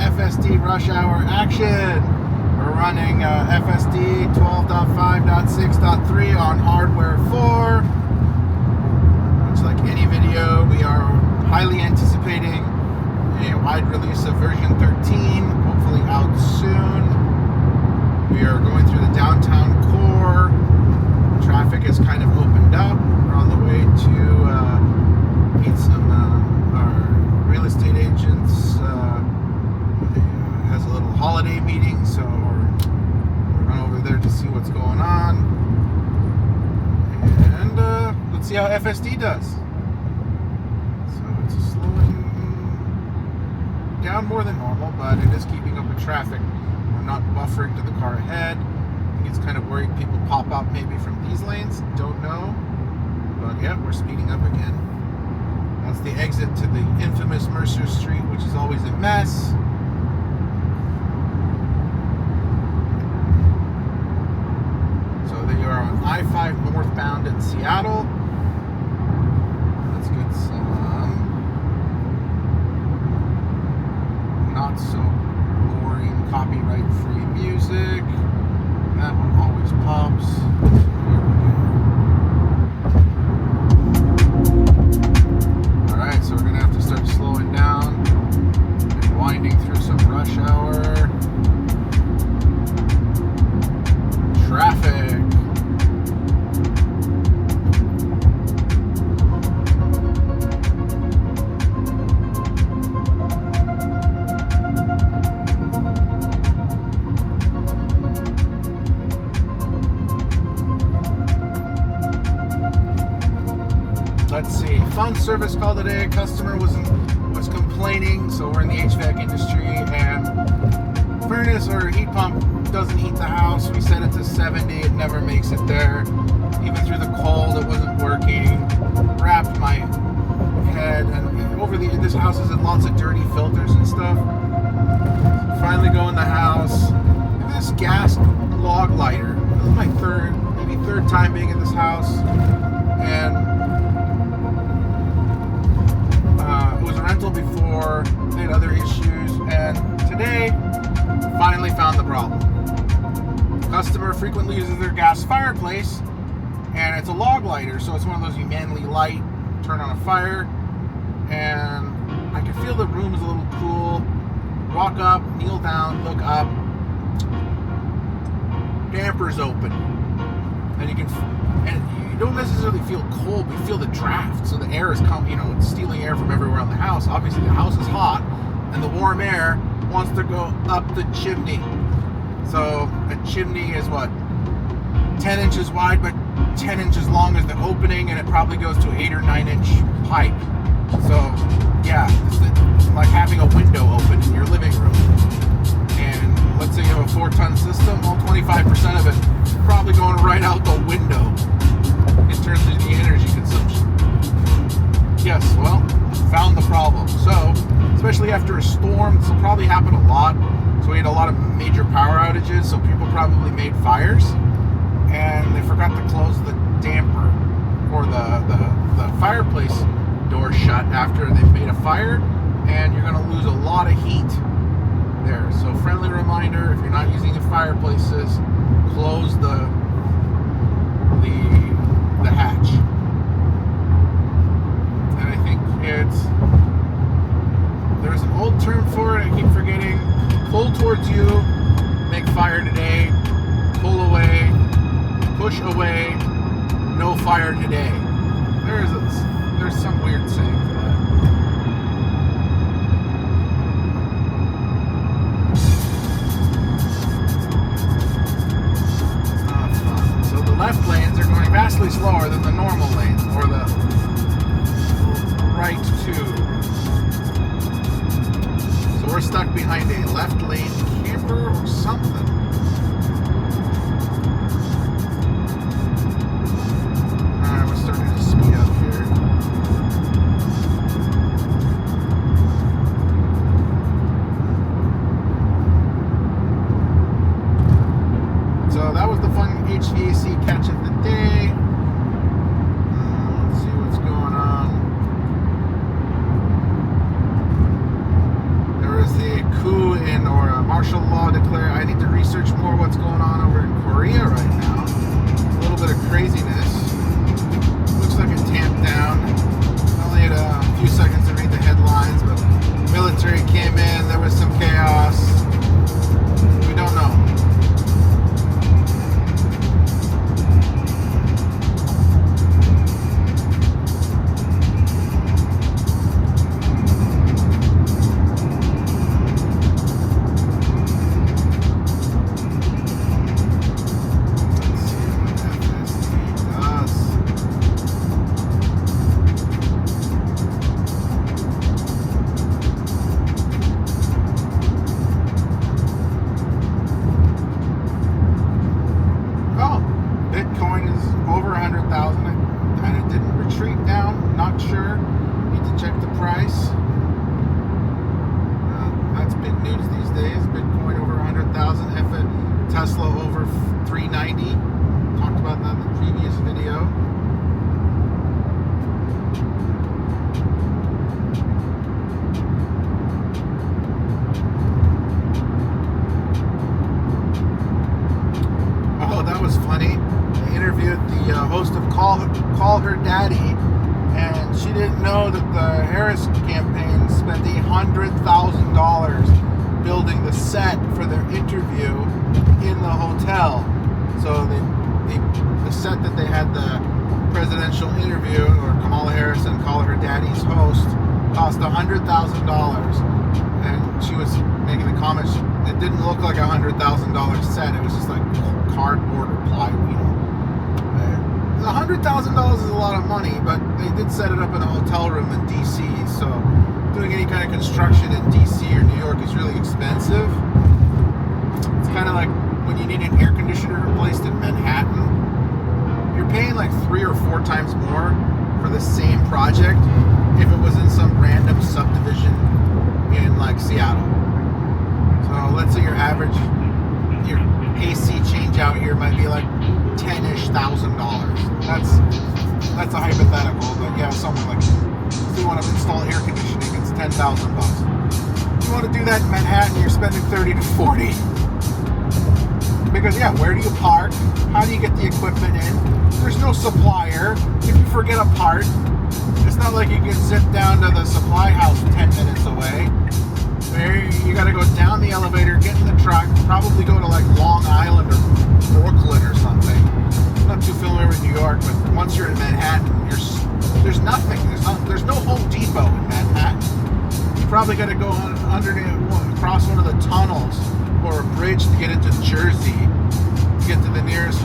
FSD rush hour action. We're running FSD 12.5.6.3 on hardware 4. Much like any video, we are highly anticipating a wide release of version 13, hopefully out soon. We are going through the downtown core. Traffic has kind of opened up. We're on the way to meet some our real estate agents. Has a little holiday meeting, so we're run over there to see what's going on. And let's see how FSD does. So it's slowing down more than normal, but it is keeping up with traffic. We're not buffering to the car ahead. I think it's kind of worried people pop out maybe from these lanes. Don't know. But yeah, we're speeding up again. That's the exit to the infamous Mercer Street, which is always a mess. So they are on I-5 northbound in Seattle. Let's get some not so boring copyright-free music. That one always pops. Alright, so we're going to have to start slowing down and winding through some rush hour traffic. Let's see. Phone service call today. Customer was complaining. So we're in the HVAC industry, and furnace or heat pump doesn't heat the house. We set it to 70. It never makes it there. Even through the cold, it wasn't working. Wrapped my head, and over this house has lots of dirty filters and stuff. Finally go in the house. This gas log lighter. This is my third time being in this house, and it was a rental before. They had other issues, and today finally found the problem. Customer frequently uses their gas fireplace, and it's a log lighter, so it's one of those you manually light, turn on a fire, and I can feel the room is a little cool. Walk up, kneel down, look up. Damper's open, and you don't necessarily feel cold, but you feel the draft. So the air is it's stealing air from everywhere in the house. Obviously the house is hot, and the warm air wants to go up the chimney. So a chimney is 10 inches wide, but 10 inches long is the opening, and it probably goes to 8 or 9 inch pipe. So yeah, it's like having a window open in your living room. And let's say you have a 4-ton system, well, 25% of it is probably going right out the window in terms of the energy consumption. Yes, well, found the problem. So, especially after a storm, this will probably happen a lot. So we had a lot of major power outages, so people probably made fires, and they forgot to close the damper or the fireplace door shut after they made a fire, and you're going to lose a lot of heat there. So friendly reminder, if you're not using the fireplaces, close the hatch. And I think there's an old term for it, I keep forgetting. Pull towards you, make fire today. Pull away, push away, no fire today. There's some weird saying for that. So the left lanes are going vastly slower than the normal lanes, or the right two. So we're stuck behind a left lane camper or something. Alright, we're starting to speed up here. So that was the fun HVAC catch of the day. Let's see what's going on. There was a coup not sure. Need to check the price. That's big news these days. Bitcoin over 100,000. Tesla over 390. Talked about that in the previous video. Oh, that was funny. I interviewed the host of Call Her Daddy, and she didn't know that the Harris campaign spent $100,000 building the set for their interview in the hotel. So the set that they had the presidential interview, or Kamala Harris and Call Her Daddy's host, cost $100,000. And she was making the comments, it didn't look like $100,000 set. It was just like cardboard or plywood. $100,000 is a lot of money, but they did set it up in a hotel room in DC. So doing any kind of construction in DC or New York is really expensive. It's kind of like when you need an air conditioner replaced in Manhattan. You're paying like 3 or 4 times more for the same project if it was in some random subdivision in like Seattle. So let's say your AC change out here might be like $10,000-ish. That's a hypothetical, but yeah, somewhere like, if you want to install air conditioning, it's $10,000. If you want to do that in Manhattan, you're spending $30 to $40. Because yeah, where do you park? How do you get the equipment in? There's no supplier. If you forget a part, it's not like you can zip down to the supply house 10 minutes away. You got to go down the elevator, get in the truck, probably go to like Long Island or Brooklyn or something. I'm not too familiar with New York, but once you're in Manhattan, there's nothing. There's no Home Depot in Manhattan. You probably got to go across one of the tunnels or a bridge to get into Jersey to get to the nearest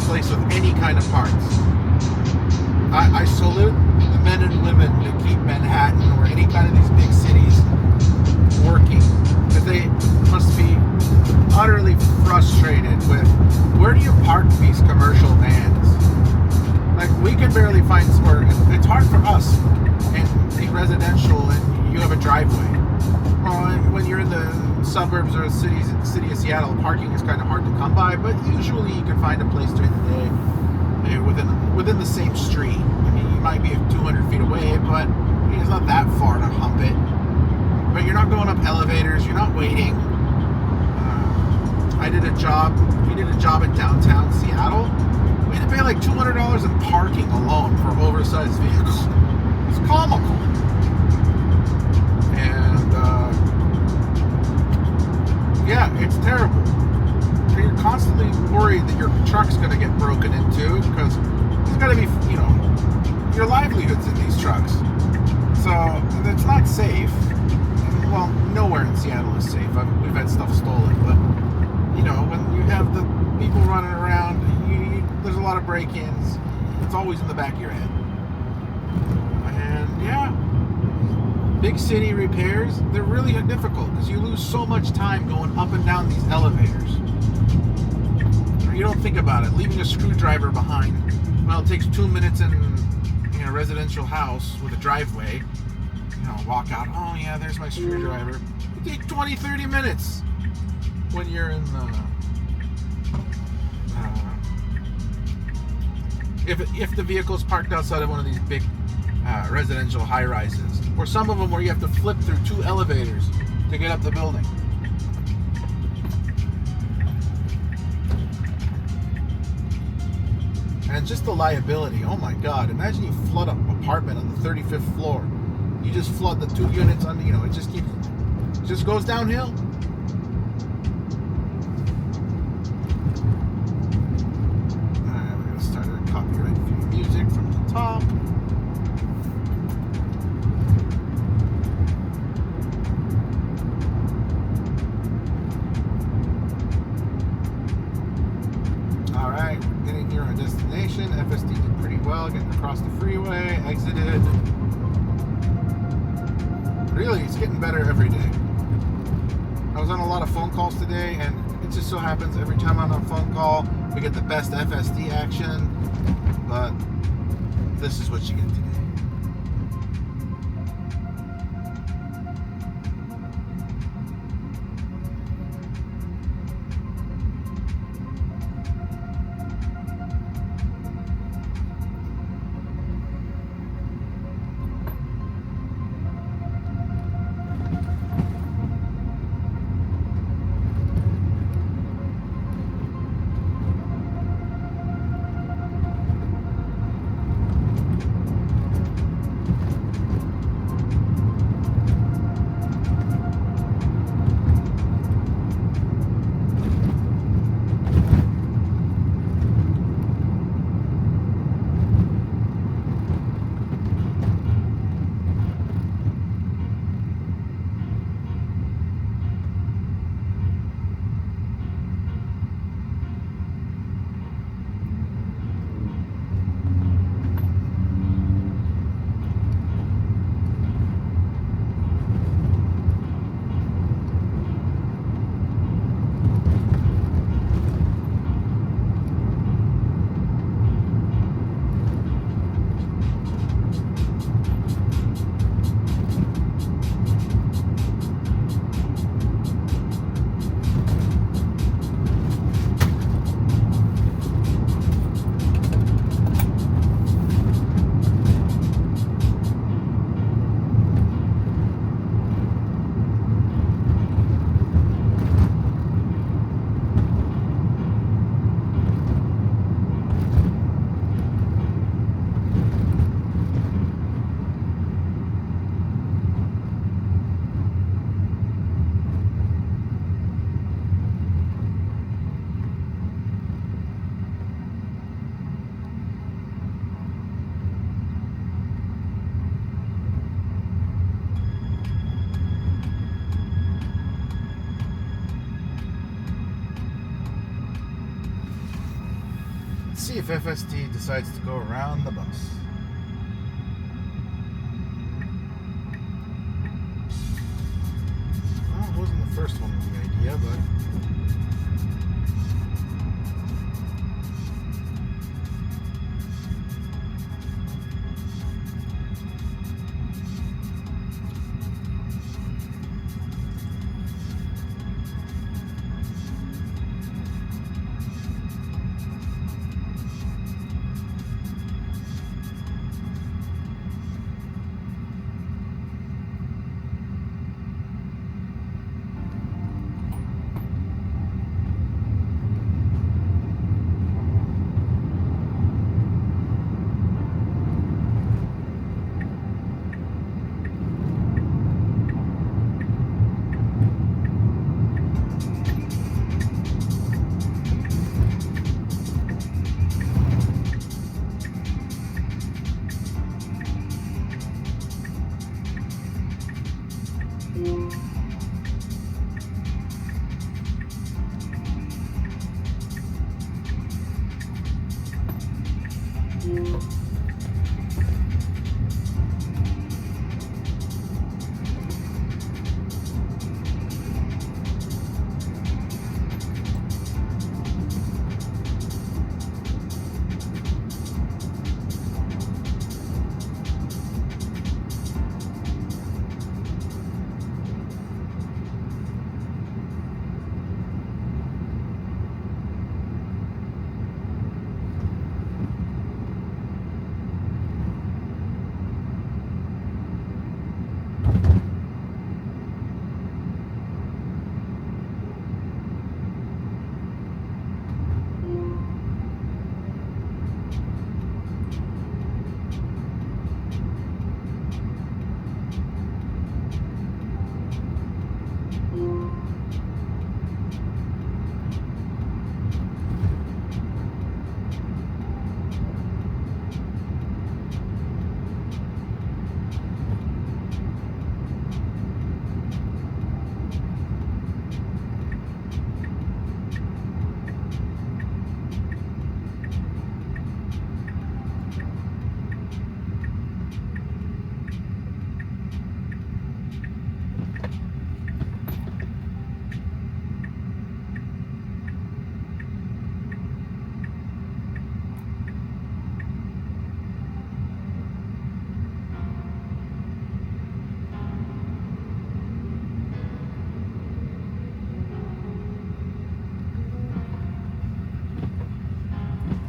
place with any kind of parts. I salute the men and women that keep Manhattan or any kind of these big cities working, because they must be utterly frustrated with, where do you park these commercial vans? Like, we can barely find somewhere. It's hard for us in a residential and you have a driveway. Well, when you're in the suburbs or city of Seattle, parking is kind of hard to come by, but usually you can find a place during the day within the same street. I mean, you might be 200 feet away, but it's not that far to hump it. But you're not going up elevators, you're not waiting. We did a job in downtown Seattle. We had to pay like $200 in parking alone for oversized vehicles. It's comical. And yeah, it's terrible. You're constantly worried that your truck's going to get broken into, because there's got to be, your livelihood's in these trucks. So it's not safe. Well, nowhere in Seattle is safe. We've had stuff stolen, but when you have the people running around, there's a lot of break-ins. It's always in the back of your head. And yeah, big city repairs, they're really difficult because you lose so much time going up and down these elevators. You don't think about it. Leaving a screwdriver behind, well, it takes 2 minutes in a residential house with a driveway. Walk out, oh yeah, there's my screwdriver. It takes 20-30 minutes when you're in the if the vehicle's parked outside of one of these big residential high-rises, or some of them where you have to flip through 2 elevators to get up the building. And just the liability, oh my god, imagine you flood an apartment on the 35th floor. You just flood the 2 units under, it just goes downhill. Alright, we're going to start a copyright-free music from the top. Alright, we're getting near our destination. FSD did pretty well, getting across the freeway, exited. Really, it's getting better every day. I was on a lot of phone calls today, and it just so happens every time I'm on a phone call, we get the best FSD action, but this is what you get today. see if FSD decides to go around the bus. Well, it wasn't the first one with the idea, but...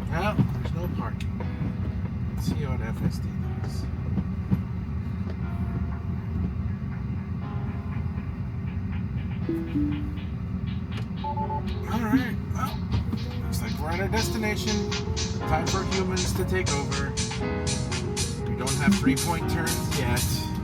Well, there's no parking. Let's see what FSD does. Alright, well, looks like we're at our destination. Time for humans to take over. We don't have 3-point turns yet.